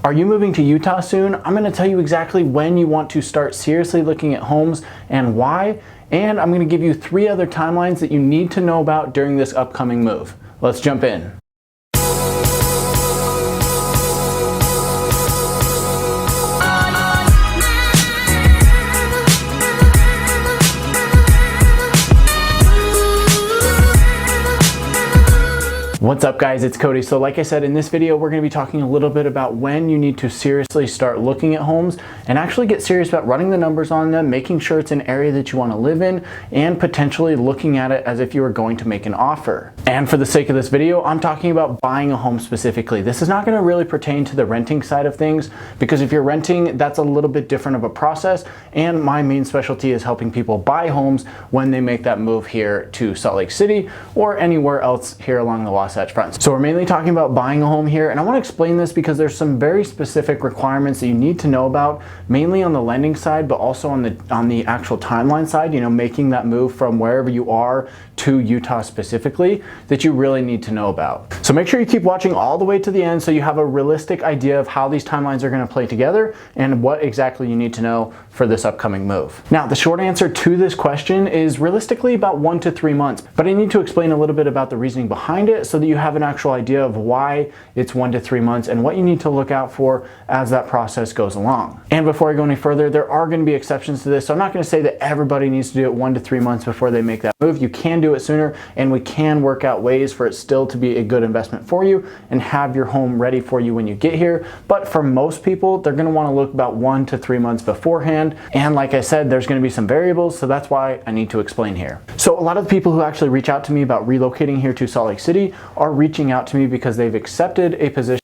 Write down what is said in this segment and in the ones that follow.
Are you moving to Utah soon? I'm going to tell you exactly when you want to start seriously looking at homes and why, and I'm going to give you 3 other timelines that you need to know about during this upcoming move. Let's jump in. What's up guys, it's Cody. So like I said, in this video, we're going to be talking a little bit about when you need to seriously start looking at homes and actually get serious about running the numbers on them, making sure it's an area that you want to live in, and potentially looking at it as if you were going to make an offer. And for the sake of this video, I'm talking about buying a home specifically. This is not going to really pertain to the renting side of things, because if you're renting, that's a little bit different of a process, and my main specialty is helping people buy homes when they make that move here to Salt Lake City or anywhere else here along the Wasatch Front. So we're mainly talking about buying a home here, and I want to explain this because there's some very specific requirements that you need to know about, mainly on the lending side, but also on the actual timeline side, you know, making that move from wherever you are to Utah specifically, that you really need to know about. So make sure you keep watching all the way to the end so you have a realistic idea of how these timelines are going to play together and what exactly you need to know for this upcoming move. Now, the short answer to this question is realistically about 1 to 3 months, but I need to explain a little bit about the reasoning behind it so that you have an actual idea of why it's 1 to 3 months and what you need to look out for as that process goes along. And before I go any further, there are going to be exceptions to this, so I'm not going to say that everybody needs to do it 1 to 3 months before they make that move. You can do it sooner, and we can work out ways for it still to be a good investment for you and have your home ready for you when you get here. But for most people, they're going to want to look about 1 to 3 months beforehand. And like I said, there's going to be some variables, so that's why I need to explain here. So a lot of the people who actually reach out to me about relocating here to Salt Lake City are reaching out to me because they've accepted a position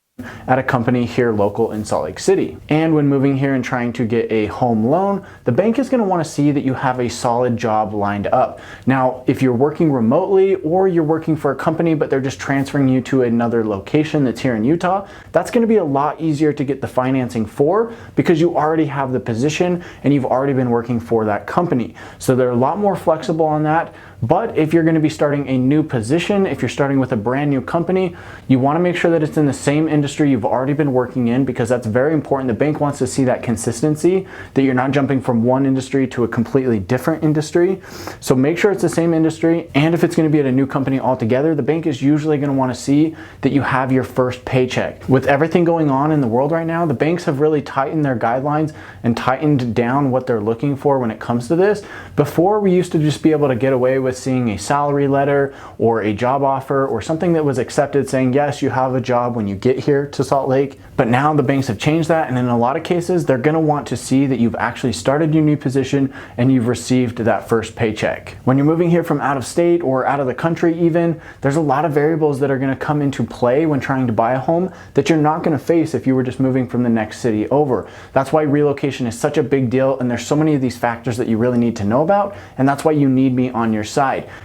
at a company here local in Salt Lake City. And when moving here and trying to get a home loan, the bank is going to want to see that you have a solid job lined up. Now, if you're working remotely or you're working for a company but they're just transferring you to another location that's here in Utah, that's going to be a lot easier to get the financing for because you already have the position and you've already been working for that company. So they're a lot more flexible on that. But if you're going to be starting a new position, if you're starting with a brand new company, you want to make sure that it's in the same industry you've already been working in, because that's very important. The bank wants to see that consistency, that you're not jumping from one industry to a completely different industry. So make sure it's the same industry. And if it's going to be at a new company altogether, the bank is usually going to want to see that you have your first paycheck. With everything going on in the world right now, the banks have really tightened their guidelines and tightened down what they're looking for when it comes to this. Before, we used to just be able to get away with seeing a salary letter or a job offer or something that was accepted saying, yes, you have a job when you get here to Salt Lake. But now the banks have changed that, and in a lot of cases, they're going to want to see that you've actually started your new position and you've received that first paycheck. When you're moving here from out of state or out of the country even, there's a lot of variables that are going to come into play when trying to buy a home that you're not going to face if you were just moving from the next city over. That's why relocation is such a big deal, and there's so many of these factors that you really need to know about, and that's why you need me on your side.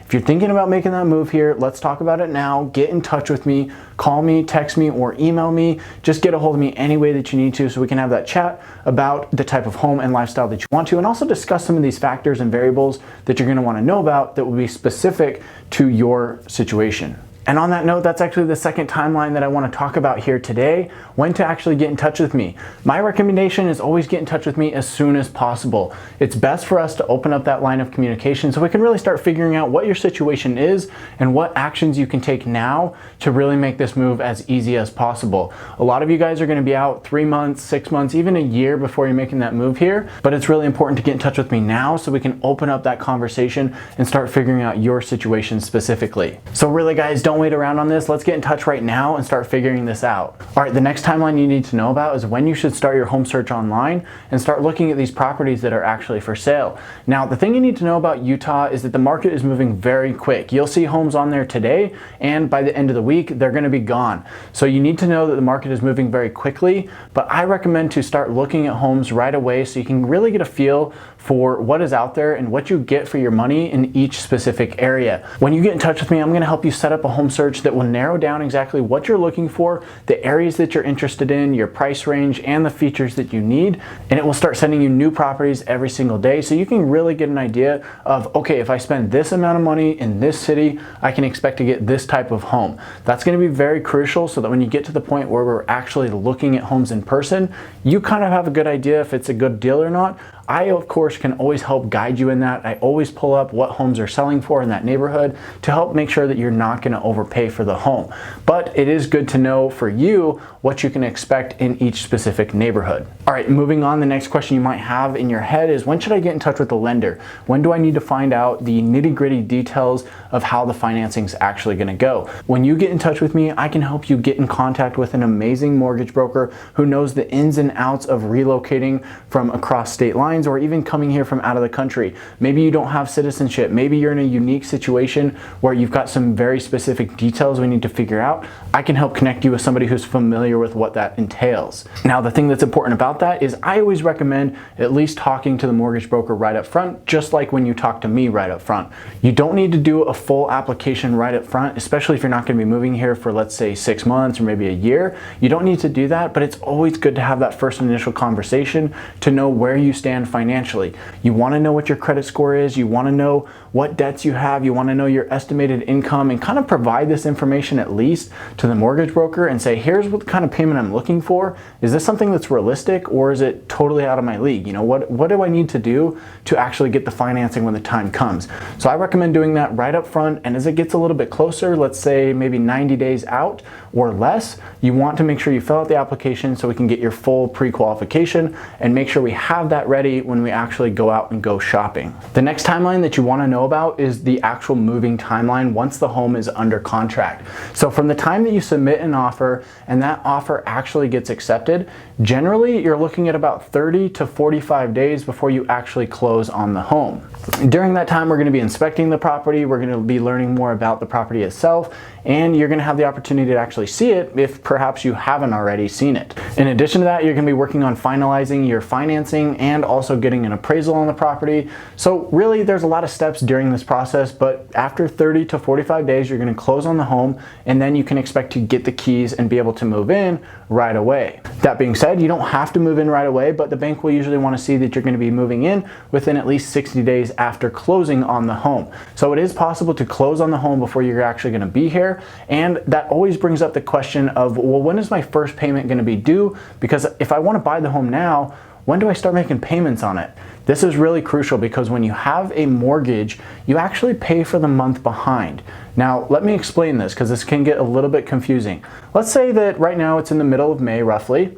If you're thinking about making that move here, let's talk about it now. Get in touch with me, call me, text me, or email me. Just get a hold of me any way that you need to so we can have that chat about the type of home and lifestyle that you want to, and also discuss some of these factors and variables that you're going to want to know about that will be specific to your situation. And on that note, that's actually the second timeline that I want to talk about here today, when to actually get in touch with me. My recommendation is always get in touch with me as soon as possible. It's best for us to open up that line of communication so we can really start figuring out what your situation is and what actions you can take now to really make this move as easy as possible. A lot of you guys are going to be out 3 months, 6 months, even a year before you're making that move here, but it's really important to get in touch with me now so we can open up that conversation and start figuring out your situation specifically. So really guys, don't wait around on this. Let's get in touch right now and start figuring this out. All right, the next timeline you need to know about is when you should start your home search online and start looking at these properties that are actually for sale. Now, the thing you need to know about Utah is that the market is moving very quick. You'll see homes on there today, and by the end of the week, they're going to be gone. So you need to know that the market is moving very quickly, but I recommend to start looking at homes right away so you can really get a feel for what is out there and what you get for your money in each specific area. When you get in touch with me, I'm going to help you set up a home home search that will narrow down exactly what you're looking for, the areas that you're interested in, your price range, and the features that you need. And it will start sending you new properties every single day, so you can really get an idea of, okay, if I spend this amount of money in this city, I can expect to get this type of home. That's going to be very crucial, so that when you get to the point where we're actually looking at homes in person, you kind of have a good idea if it's a good deal or not. I, of course, can always help guide you in that. I always pull up what homes are selling for in that neighborhood to help make sure that you're not going to overpay for the home. But it is good to know for you what you can expect in each specific neighborhood. All right, moving on, the next question you might have in your head is, when should I get in touch with the lender? When do I need to find out the nitty-gritty details of how the financing is actually going to go? When you get in touch with me, I can help you get in contact with an amazing mortgage broker who knows the ins and outs of relocating from across state lines, or even coming here from out of the country. Maybe you don't have citizenship. Maybe you're in a unique situation where you've got some very specific details we need to figure out. I can help connect you with somebody who's familiar with what that entails. Now, the thing that's important about that is I always recommend at least talking to the mortgage broker right up front, just like when you talk to me right up front. You don't need to do a full application right up front, especially if you're not going to be moving here for, let's say, 6 months or maybe a year. You don't need to do that, but it's always good to have that first initial conversation to know where you stand financially. You want to know what your credit score is, you want to know what debts you have, you want to know your estimated income, and kind of provide this information at least to the mortgage broker and say, here's what kind of payment I'm looking for. Is this something that's realistic, or is it totally out of my league? You know, what do I need to do to actually get the financing when the time comes? So I recommend doing that right up front, and as it gets a little bit closer, let's say maybe 90 days out or less, you want to make sure you fill out the application so we can get your full pre-qualification and make sure we have that ready when we actually go out and go shopping. The next timeline that you want to know about is the actual moving timeline once the home is under contract. So from the time that you submit an offer and that offer actually gets accepted, generally you're looking at about 30 to 45 days before you actually close on the home. During that time, we're going to be inspecting the property, we're going to be learning more about the property itself, and you're going to have the opportunity to actually see it if perhaps you haven't already seen it. In addition to that, you're going to be working on finalizing your financing and also getting an appraisal on the property. So really, there's a lot of steps during this process, but after 30 to 45 days, you're going to close on the home, and then you can expect to get the keys and be able to move in right away. That being said, you don't have to move in right away, but the bank will usually want to see that you're going to be moving in within at least 60 days after closing on the home. So it is possible to close on the home before you're actually going to be here, and that always brings up the question of, well, when is my first payment going to be due? Because if I want to buy the home now, when do I start making payments on it? This is really crucial because when you have a mortgage, you actually pay for the month behind. Now, let me explain this because this can get a little bit confusing. Let's say that right now it's in the middle of May roughly,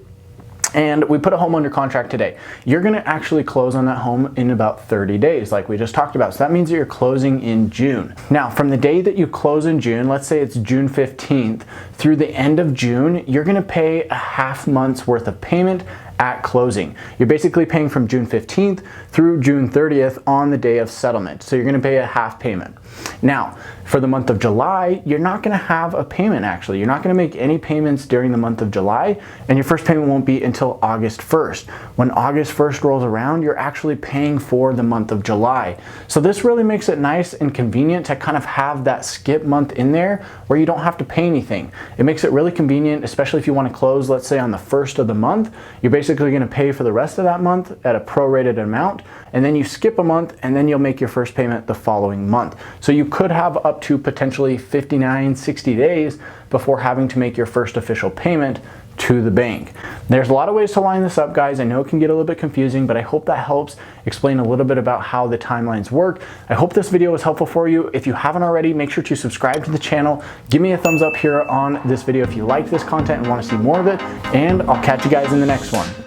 and we put a home under contract today. You're going to actually close on that home in about 30 days, like we just talked about. So that means that you're closing in June. Now, from the day that you close in June, let's say it's June 15th, through the end of June, you're going to pay a half month's worth of payment at closing. You're basically paying from June 15th through June 30th on the day of settlement. So you're going to pay a half payment. Now, for the month of July, you're not going to have a payment actually. You're not going to make any payments during the month of July, and your first payment won't be until August 1st. When August 1st rolls around, you're actually paying for the month of July. So this really makes it nice and convenient to kind of have that skip month in there where you don't have to pay anything. It makes it really convenient, especially if you want to close, let's say on the 1st of the month. You're basically going to pay for the rest of that month at a prorated amount, and then you skip a month and then you'll make your first payment the following month. So you could have up to potentially 59, 60 days before having to make your first official payment to the bank. There's a lot of ways to line this up, guys. I know it can get a little bit confusing, but I hope that helps explain a little bit about how the timelines work. I hope this video was helpful for you. If you haven't already, make sure to subscribe to the channel. Give me a thumbs up here on this video if you like this content and want to see more of it, and I'll catch you guys in the next one.